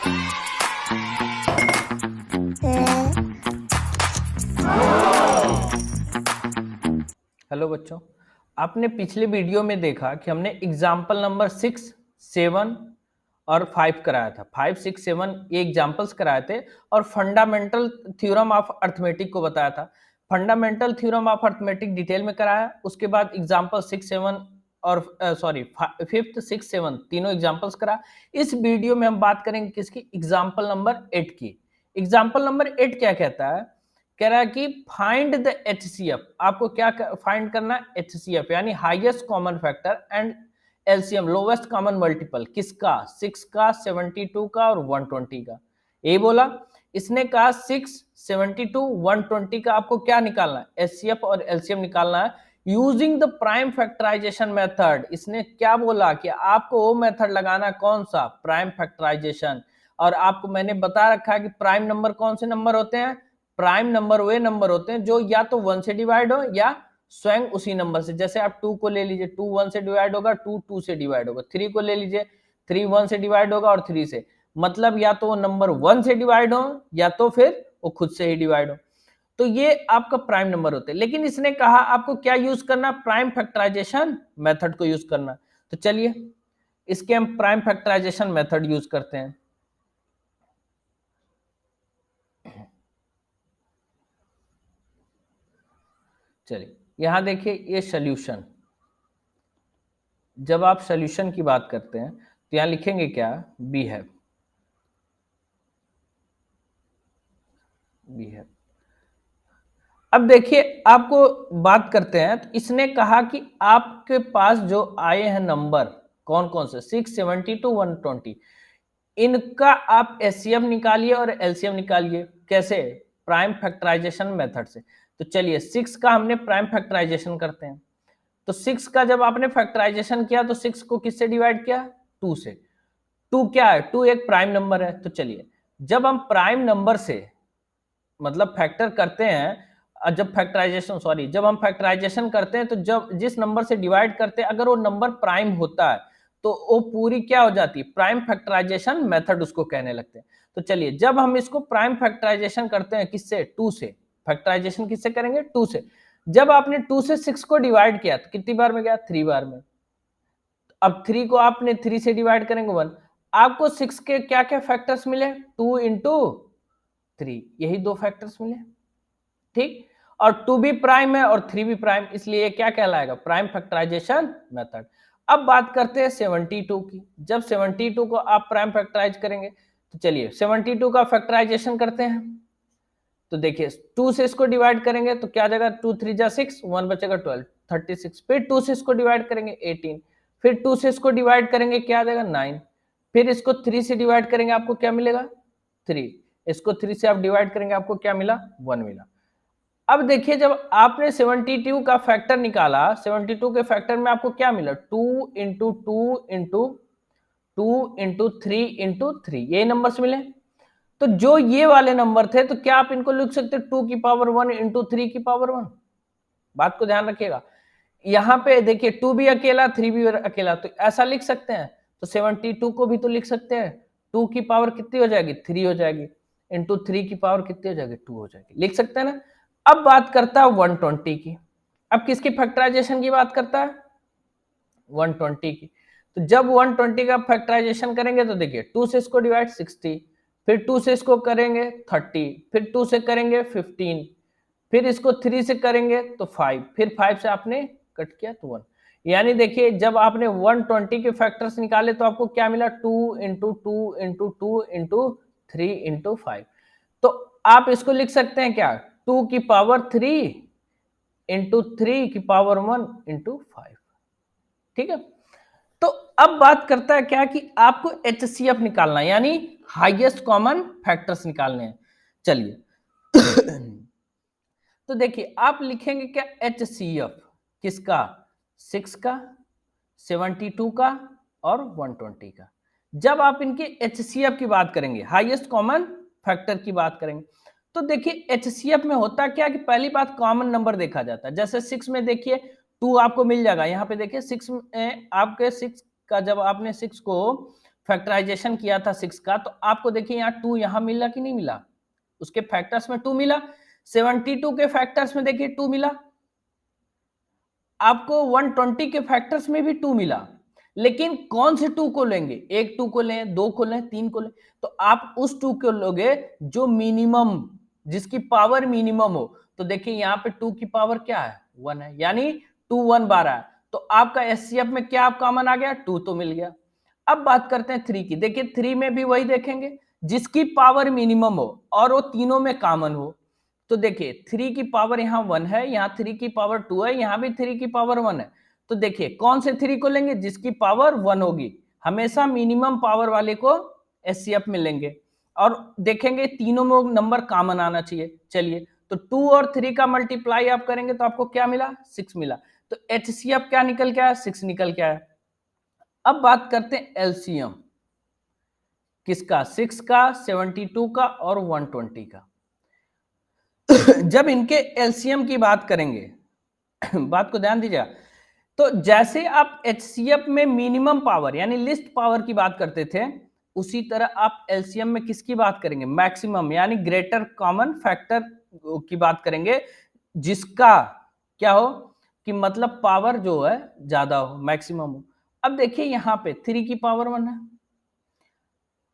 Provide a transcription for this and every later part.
Hello बच्चों, आपने पिछले वीडियो में देखा कि हमने एग्जाम्पल नंबर 6, 7 और 5 कराया था। 5, 6, 7 ये एग्जाम्पल्स कराए थे और फंडामेंटल थ्योरम ऑफ अर्थमेटिक को बताया था। Fundamental theorem of arithmetic detail में कराया, उसके बाद एग्जाम्पल 6, 7 और फिफ्थ, 6, 7 तीनों एग्जाम्पल्स करा। इस वीडियो में हम बात करेंगे किसकी? एग्जाम्पल नंबर 8 की। एग्जाम्पल नंबर 8 क्या कहता है? कह रहा है कि फाइंड द एचसीएफ। आपको क्या फाइंड करना है? एचसीएफ यानी highest common factor and LCM lowest common multiple किसका? 6 का, 72 का और 120 का। ये बोला। इसने कहा 6, 72, 120 का आपको क्या निकालना है? एचसीएफ और एलसीएम निकालना है using the prime factorization method. इसने क्या बोला कि आपको वो मेथड लगाना है, कौन सा? Prime factorization. और आपको मैंने बता रखा है कि प्राइम नंबर कौन से नंबर होते हैं? प्राइम नंबर वे नंबर होते हैं जो या तो 1 से डिवाइड हो या स्वयं उसी नंबर से। जैसे आप 2 को ले लीजिए, 2 1 से डिवाइड होगा, 2 2 से डिवाइड होगा। 3 को ले लीजिए, 3 1 से डिवाइड होगा और 3 से। मतलब या तो वो नंबर 1 से डिवाइड हो या तो फिर वो खुद से ही डिवाइड हो। तो ये आपका प्राइम नंबर होते हैं। लेकिन इसने कहा आपको क्या यूज करना? प्राइम फैक्टराइजेशन मेथड को यूज करना। तो चलिए इसके हम प्राइम फैक्टराइजेशन मेथड यूज करते हैं। चलिए यहां देखिए ये सोल्यूशन। जब आप सोल्यूशन की बात करते हैं तो यहां लिखेंगे क्या? बी हैव। अब देखिए आपको बात करते हैं तो इसने कहा कि आपके पास जो आए हैं नंबर कौन कौन से? 6, 72, 120, इनका आप एचसीएफ निकालिए और एलसीएम निकालिए। कैसे? प्राइम फैक्टराइजेशन मेथड से। तो चलिए 6 का हमने प्राइम फैक्टराइजेशन करते हैं। तो 6 का जब आपने फैक्टराइजेशन किया तो 6 को किससे डिवाइड किया? 2 से। 2 क्या है? 2 एक प्राइम नंबर है। तो चलिए जब हम प्राइम नंबर से मतलब फैक्टर करते हैं, जब हम फैक्टराइजेशन करते हैं तो जब जिस नंबर से डिवाइड करते हैं अगर वो नंबर प्राइम होता है तो वो पूरी क्या हो जाती है? प्राइम फैक्टराइजेशन मेथड उसको कहने लगते हैं। तो चलिए जब हम इसको प्राइम फैक्टराइजेशन करते हैं किससे? 2 से। फैक्टराइजेशन किससे करेंगे? 2 से। जब आपने 2 से 6 को डिवाइड किया तो कितनी बार में गया? 3 बार में। अब 3 को आपने 3 से डिवाइड करेंगे 1। आपको 6 के क्या क्या फैक्टर्स मिले? 2 इंटू 3, यही दो फैक्टर्स मिले। ठीक। और 2 भी प्राइम है और 3 भी प्राइम, इसलिए क्या कहलाएगा? Prime factorization method. अब बात करते हैं 72 की। जब 72 को आप प्राइम फैक्टराइज करेंगे तो चलिए 72 का फैक्टराइजेशन करते हैं। तो देखिए 2 से इसको डिवाइड करेंगे तो क्या जाएगा? 2 3 जा 6, 1 बचेगा 12, 36। फिर 2 से इसको डिवाइड करेंगे 18। फिर 2 से इसको डिवाइड करेंगे क्या आ जाएगा? 9। फिर इसको 3 से डिवाइड करेंगे आपको क्या मिलेगा? 3। इसको 3 से आप डिवाइड करेंगे आपको क्या मिला? 1 मिला। अब देखिए जब आपने 72 का फैक्टर निकाला, 72 के फैक्टर में आपको क्या मिला? 2 इंटू 2 इंटू 2 इंटू 3 इंटू 3, ये नंबर्स मिले। तो जो ये वाले नंबर थे तो क्या आप इनको लिख सकते? 2 की पावर 1 इंटू 3 की पावर 1। बात को ध्यान रखिएगा। यहाँ पे देखिए 2 भी अकेला, 3 भी अकेला, तो ऐसा लिख सकते हैं। तो 72 को भी तो लिख सकते हैं। 2 की पावर कितनी हो जाएगी? 3 हो जाएगी। इंटू 3 की पावर कितनी हो जाएगी? 2 हो जाएगी। लिख सकते हैं ना। अब बात करता है 120 की। अब किसकी फैक्टराइजेशन की बात करता है? 120 की। तो जब 120 का फैक्टराइजेशन करेंगे तो देखिए 2 से इसको डिवाइड 60, फिर 2 से इसको करेंगे 30, फिर 2 से करेंगे 15, फिर इसको 3 से करेंगे तो 5, फिर 5 से आपने कट किया तो 1। यानी देखिए जब आपने 120 के फैक्टर्स निकाले तो आपको क्या मिला? 2 इंटू 2 इंटू 2 इंटू 3 इंटू 5। तो आप इसको लिख सकते हैं क्या? 2 की पावर 3 इंटू 3 की पावर 1 इंटू 5। ठीक है। तो अब बात करता है क्या कि आपको एचसीएफ निकालना है यानी हाईएस्ट कॉमन फैक्टर्स निकालने हैं। चलिए तो देखिए आप लिखेंगे क्या? एचसीएफ किसका? 6 का, 72 का और 120 का। जब आप इनके एचसीएफ की बात करेंगे, हाईएस्ट कॉमन फैक्टर की बात करेंगे, तो देखिए एचसीएफ में होता क्या कि पहली बात कॉमन नंबर देखा जाता है। जैसे 6 में देखिए 2 आपको मिल जाएगा। यहाँ पे देखिए 6 में आपके 6 का जब आपने 6 को फैक्टराइजेशन किया था 6 का, तो आपको देखिए यहाँ 2 यहाँ मिला कि नहीं मिला, उसके फैक्टर्स में 2 मिला, 72 के फैक्टर्स में देखिए 2 मिला, आपको 120 के फैक्टर्स में भी 2 मिला, लेकिन कौन से 2 को लेंगे, एक 2 को लें, 2 को लें, 3 को लें, तो आप उस 2 को लोगे जो मिनिमम, जिसकी पावर मिनिमम हो। तो देखिए यहाँ पे 2 की पावर क्या है, 1 है, यानी 2 1 12 है, तो आपका एचसीएफ में क्या आप कॉमन आ गया, 2 तो मिल गया। अब बात करते हैं 3 की, देखिए 3 में भी वही देखेंगे, जिसकी पावर मिनिमम हो और वो तीनों में कॉमन हो। तो देखिए 3 की पावर यहाँ 1 है, यहाँ 3 की पावर 2 है, यहाँ भी 3 की पावर 1 है। तो देखिए कौन से 3 को लेंगे, जिसकी पावर 1 होगी, हमेशा मिनिमम पावर वाले को एचसीएफ में लेंगे और देखेंगे तीनों में नंबर कॉमन आना चाहिए। चलिए, तो 2 और 3 का मल्टीप्लाई आप करेंगे तो आपको क्या मिला, 6 मिला। तो एचसीएफ क्या निकल के आया, 6 निकल के आया। अब बात करते हैं एलसीएम किसका, 6 का, 72 का और 120 का। जब इनके एलसीएम की बात करेंगे, बात को ध्यान दीजिएगा, तो जैसे आप एचसीएफ में मिनिमम पावर यानी लिस्ट पावर की बात करते थे, उसी तरह आप एलसीएम में किसकी बात करेंगे, मैक्सिमम यानी ग्रेटर कॉमन फैक्टर की बात करेंगे, जिसका क्या हो कि मतलब पावर जो है ज्यादा हो, मैक्सिमम हो। अब देखिए यहाँ पे 3 की पावर 1 है,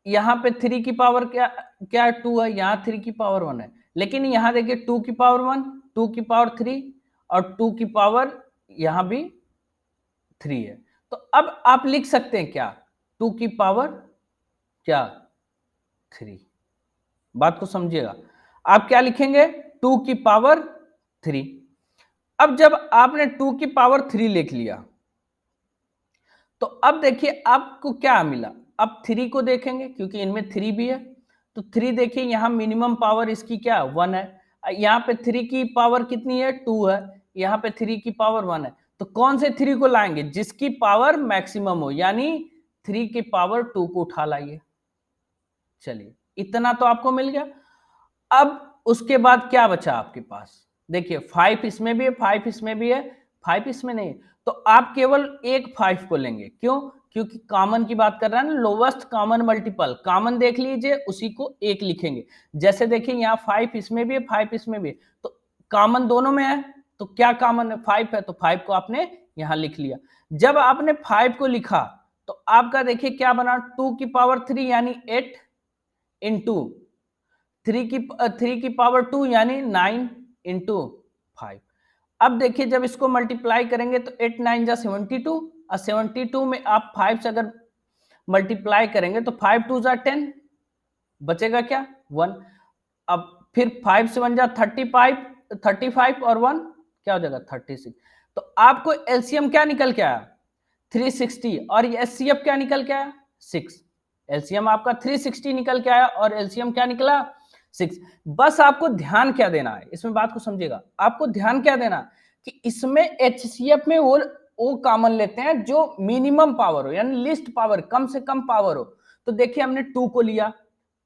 यहाँ पे 3 की पावर क्या क्या 2 है, यहाँ 3 की पावर 1 है, लेकिन यहाँ देखिए 2 की पावर 1, 2 की पावर 3 और 2 की पावर यहाँ भी 3 है। तो अब आप लिख सकते हैं क्या, 2 की पावर क्या 3। बात को समझिएगा, आप क्या लिखेंगे, 2 की पावर 3। अब जब आपने 2 की पावर 3 लिख लिया, तो अब देखिए आपको क्या मिला, अब 3 को देखेंगे क्योंकि इनमें 3 भी है, तो 3 देखिए यहाँ मिनिमम पावर इसकी क्या 1 है, यहाँ पे 3 की पावर कितनी है 2 है, यहाँ पे 3 की पावर 1 है, तो कौन से 3 को लाएंगे, जिसकी पावर मैक्सिमम हो, यानी 3 की पावर 2 को उठा लाइए। चलिए इतना तो आपको मिल गया। अब उसके बाद क्या बचा आपके पास, देखिए 5 इसमें भी है, 5 इसमें भी है, 5 इसमें नहीं, तो आप केवल एक 5 को लेंगे, क्यों, क्योंकि कॉमन की बात कर रहा है ना, लोवेस्ट कॉमन मल्टीपल, कॉमन देख लीजिए उसी को एक लिखेंगे। जैसे देखिए यहाँ 5 इसमें भी है, 5 इसमें भी है, तो कॉमन दोनों में है, तो क्या कॉमन है, 5 है, तो 5 को आपने यहाँ लिख लिया। जब आपने 5 को लिखा तो आपका देखिए क्या बना, 2 की पावर 3 यानी 8 इंटू 3 की पावर 2 यानी 9 इंटू 5। अब देखिए जब इसको मल्टीप्लाई करेंगे तो 8 9 जा 72 और 72 में आप 5 से अगर मल्टीप्लाई करेंगे तो 5 2 जा 10, बचेगा क्या 1। अब फिर 5 से 1 जा 35, 35 और 1 क्या हो जाएगा 36। तो आपको एलसीएम क्या निकल के आया 360 और एचसीएफ क्या निकल के आया 6। एलसीएम आपका 360 निकल के आया और एलसीएम क्या निकला 6। बस आपको ध्यान क्या देना है, इसमें बात को समझिएगा, आपको ध्यान क्या देना कि इसमें एचसीएफ में वो कॉमन लेते हैं जो मिनिमम पावर हो, यानी लिस्ट पावर, कम से कम पावर हो। तो देखिए हमने 2 को लिया,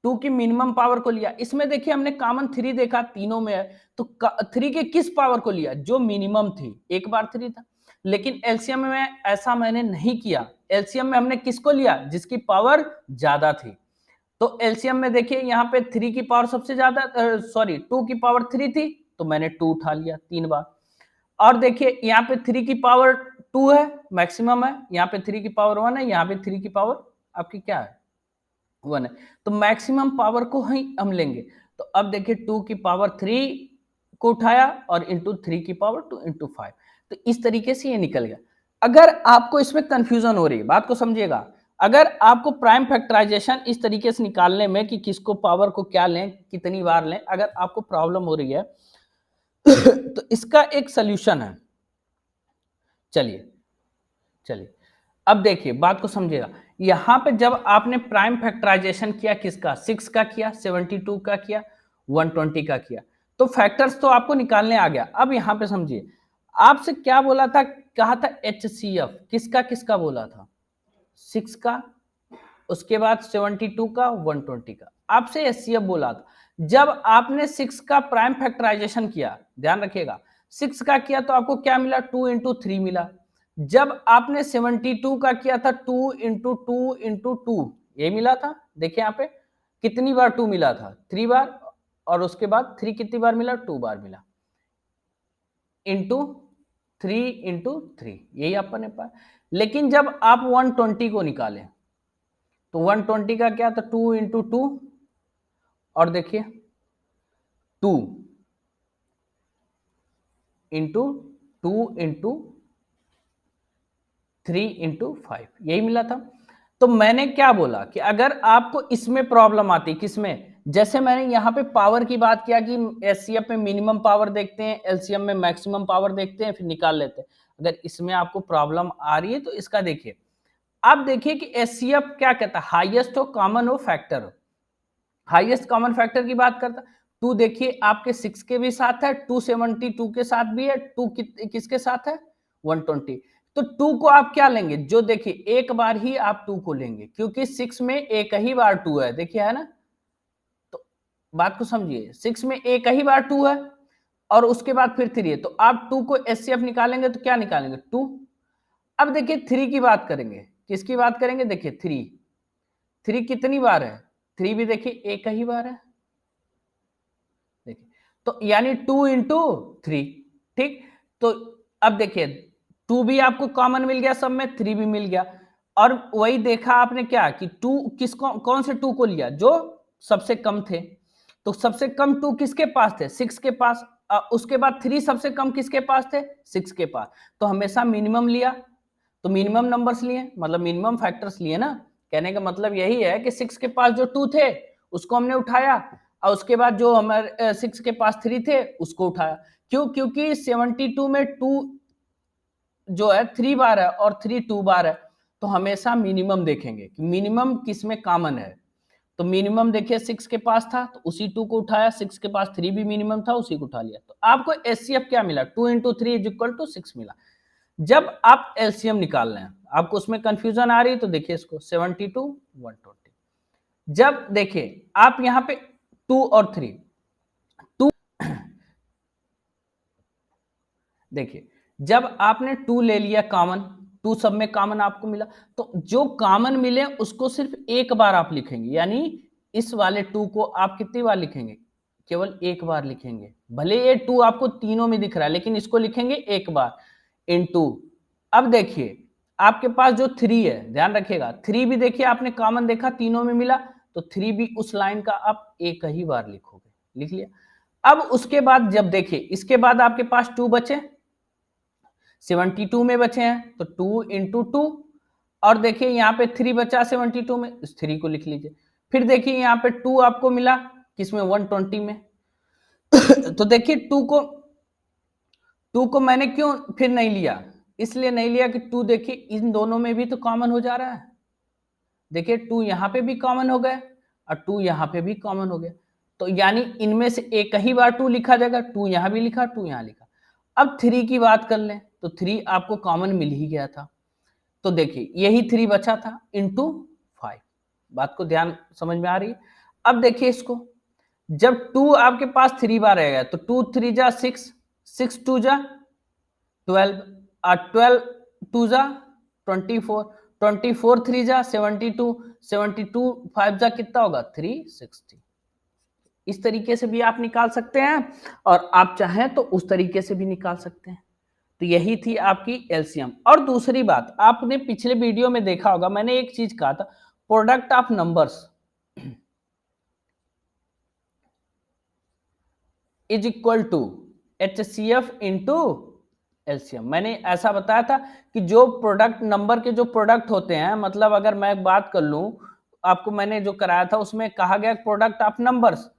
2 की मिनिमम पावर को लिया, इसमें देखिए हमने कॉमन 3 देखा, तीनों में है, तो 3 के किस पावर को लिया, जो मिनिमम थी, एक बार 3 था। लेकिन एलसीएम में ऐसा मैंने नहीं किया, एलसीएम में हमने किसको लिया, जिसकी पावर ज्यादा थी। तो एलसीएम में देखिए यहाँ पे 3 की पावर सबसे ज्यादा, सॉरी 2 की पावर 3 थी, तो मैंने 2 उठा लिया 3 बार। और देखिए यहाँ पे 3 की पावर 2 है, मैक्सिमम है, यहाँ पे 3 की पावर 1 है, यहाँ पे 3 की पावर आपकी क्या है 1 है, तो मैक्सिमम पावर को ही हम लेंगे। तो अब देखिए 2 की पावर 3 को उठाया और इंटू 3 की पावर 2 इंटू 5, तो इस तरीके से ये निकल गया। अगर आपको इसमें कंफ्यूजन हो रही है, बात को समझिएगा, अगर आपको प्राइम फैक्टराइजेशन इस तरीके से निकालने में कि किसको पावर को क्या लें, कितनी बार लें, अगर आपको प्रॉब्लम हो रही है तो इसका एक सॉल्यूशन है। चलिए चलिए अब देखिए बात को समझिएगा, यहां पे जब आपने प्राइम फैक्टराइजेशन किया किसका 6 का किया, 72 का किया, 120 का किया, तो फैक्टर्स तो आपको निकालने आ गया। अब यहां पे समझिए आपसे क्या बोला था, कहा था एचसीएफ किसका किसका बोला था 6 का, उसके बाद 72 का, 120 का, आपसे एचसीएफ बोला था। जब आपने 6 का प्राइम फैक्टराइजेशन किया, ध्यान रखिएगा 6 का किया तो आपको क्या मिला 2 इंटू 3 मिला, जब आपने 72 का किया था 2 × 2 × 2 ये मिला था, देखिए यहाँ पे कितनी बार 2 मिला था, 3 बार, और उसके बाद 3 कितनी बार मिला, 2 बार मिला, इंटू 3 × 3 यही आपने पाया। लेकिन जब आप 120 को निकालें तो 120 का क्या था, 2 × 2 और देखिए 2 इंटू 2 × 3 × 5 यही मिला था। तो मैंने क्या बोला कि अगर आपको इसमें प्रॉब्लम आती, किसमें, जैसे मैंने यहाँ पे पावर की बात किया कि एचसीएफ में मिनिमम पावर देखते हैं, एलसीएम में मैक्सिमम पावर देखते हैं, फिर निकाल लेते हैं। अगर इसमें आपको प्रॉब्लम आ रही है तो इसका देखिए, आप देखिए कि एचसीएफ क्या कहता है, हाईएस्ट हो, कॉमन हो, फैक्टर हो। हाईएस्ट कॉमन फैक्टर की बात करता, 2 देखिए आपके 6 के भी साथ है, 272 के साथ भी है, 2 किसके साथ है, 120। तो 2 को आप क्या लेंगे, जो देखिए एक बार ही आप 2 को लेंगे, क्योंकि 6 में एक ही बार 2 है, देखिए है ना। तो बात को समझिए, 6 में एक ही बार 2 है और उसके बाद फिर 3 है, तो आप 2 को एचसीएफ निकालेंगे तो क्या निकालेंगे, 2। अब देखिए 3 की बात करेंगे, किसकी बात करेंगे, देखिए 3 कितनी बार है, 3 भी देखिए एक ही बार है, देखिए, तो यानी 2 × 3, ठीक। तो अब देखिए 2 भी आपको कॉमन मिल गया, सब में 3 भी मिल गया, और वही देखा आपने क्या कि 2 किसको, कौन से 2 को लिया, जो सबसे कम थे। तो सबसे कम 2 किसके पास थे, 6 के पास। उसके बाद 3 सबसे कम किसके पास थे, 6 के पास। तो हमेशा मिनिमम लिया, तो मिनिमम नंबर्स लिए, मतलब मिनिमम फैक्टर्स लिए ना। कहने का मतलब यही है कि 6 के पास जो 2 थे उसको हमने उठाया, और उसके बाद जो हमारे 6 के पास 3 थे उसको उठाया। क्यों, क्योंकि 72 में 2 जो है 3 बार है और 3 2 बार है, तो हमेशा मिनिमम देखेंगे कि मिनिमम किस में कॉमन है। तो मिनिमम देखिए 6 के पास था तो उसी 2 को उठाया, 6 के पास 3 भी मिनिमम था, उसी को उठा लिया। तो आपको एचसीएफ क्या मिला, 2 × 3 = 6 मिला। जब आप एलसीएम निकाल रहे हैं, आपको उसमें कंफ्यूजन आ रही है तो देखिए इसको, 72 120। जब देखिए आप यहाँ पे 2 और 3, 2 देखिए जब आपने 2 ले लिया कॉमन, 2 सब में कॉमन आपको मिला, तो जो कॉमन मिले उसको सिर्फ एक बार आप लिखेंगे, यानी इस वाले 2 को आप कितनी बार लिखेंगे, केवल एक बार लिखेंगे। भले ये 2 आपको तीनों में दिख रहा है, लेकिन इसको लिखेंगे एक बार, इनटू। अब देखिए आपके पास जो 3 है, ध्यान रखिएगा, 3 भी देखिए आपने कॉमन देखा, तीनों में मिला, तो 3 भी उस लाइन का आप एक ही बार लिखोगे, लिख लिया। अब उसके बाद जब देखिए इसके बाद आपके पास 2 बचे, 72 में बचे हैं, तो 2 × 2, और देखिए यहाँ पे 3 बचा 72 में, इस 3 को लिख लीजिए। फिर देखिए यहाँ पे 2 आपको मिला किसमें, 120 में। तो देखिए 2 को मैंने क्यों फिर नहीं लिया, इसलिए नहीं लिया कि 2 देखिए इन दोनों में भी तो कॉमन हो जा रहा है। देखिए 2 यहाँ पे भी कॉमन हो गए और 2 यहाँ पे भी कॉमन हो गया, तो यानी इनमें से एक ही बार 2 लिखा जाएगा, 2 यहाँ भी लिखा, 2 यहाँ लिखा। अब 3 की बात कर लें तो 3 आपको कॉमन मिल ही गया था, तो देखिए यही 3 बचा था, इंटू 5। बात को ध्यान समझ में आ रही है। अब देखिए इसको, जब 2 आपके पास 3 बार रहेगा तो 2 3 जा 6, 6 2 जा 12, 12 2 जा 24, 24 3 जा 72, 72 5 जा कितना होगा, 360। इस तरीके से भी आप निकाल सकते हैं, और आप चाहें तो उस तरीके से भी निकाल सकते हैं। तो यही थी आपकी एलसीएम। और दूसरी बात, आपने पिछले वीडियो में देखा होगा, मैंने एक चीज कहा था, product of numbers is equal to HCF into LCM. मैंने ऐसा बताया था कि जो प्रोडक्ट नंबर के जो प्रोडक्ट होते हैं, मतलब अगर मैं बात कर लूं, आपको मैंने जो कराया था उसमें कहा गया प्रोडक्ट ऑफ नंबर्स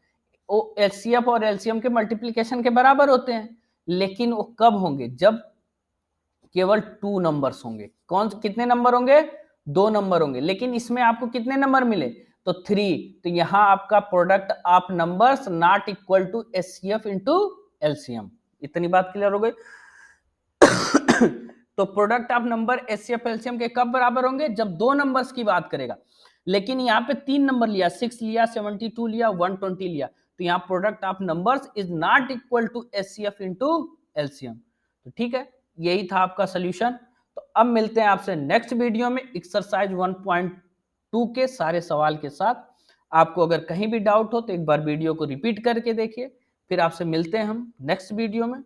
वो एचसीएफ और एलसीएम के मल्टीप्लिकेशन के बराबर होते हैं, लेकिन वो कब होंगे, जब केवल 2 नंबर्स होंगे। कौन कितने नंबर होंगे, 2 नंबर होंगे, लेकिन इसमें आपको कितने नंबर मिले, तो 3। तो यहां आपका product of numbers not equal to HCF into LCM. इतनी बात क्लियर हो गई। तो product of number HCF LCM के कब बराबर होंगे, जब 2 नंबर्स की बात करेगा, लेकिन यहाँ पे 3 नंबर लिया, 6 लिया, 72 लिया, 120 लिया, तो यहाँ product of numbers is not equal to HCF into LCM. तो ठीक है, यही था आपका सोल्यूशन। तो अब मिलते हैं आपसे नेक्स्ट वीडियो में एक्सरसाइज 1.2 के सारे सवाल के साथ। आपको अगर कहीं भी डाउट हो तो एक बार वीडियो को रिपीट करके देखिए। फिर आपसे मिलते हैं हम नेक्स्ट वीडियो में।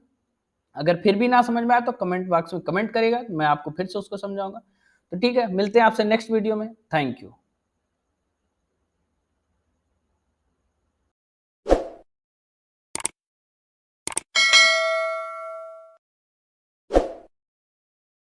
अगर फिर भी ना समझ में आया तो कमेंट बॉक्स में कमेंट करिएगा, मैं आपको फिर से उसको समझाऊंगा। तो ठीक है, मिलते हैं आपसे नेक्स्ट वीडियो में। Thank you.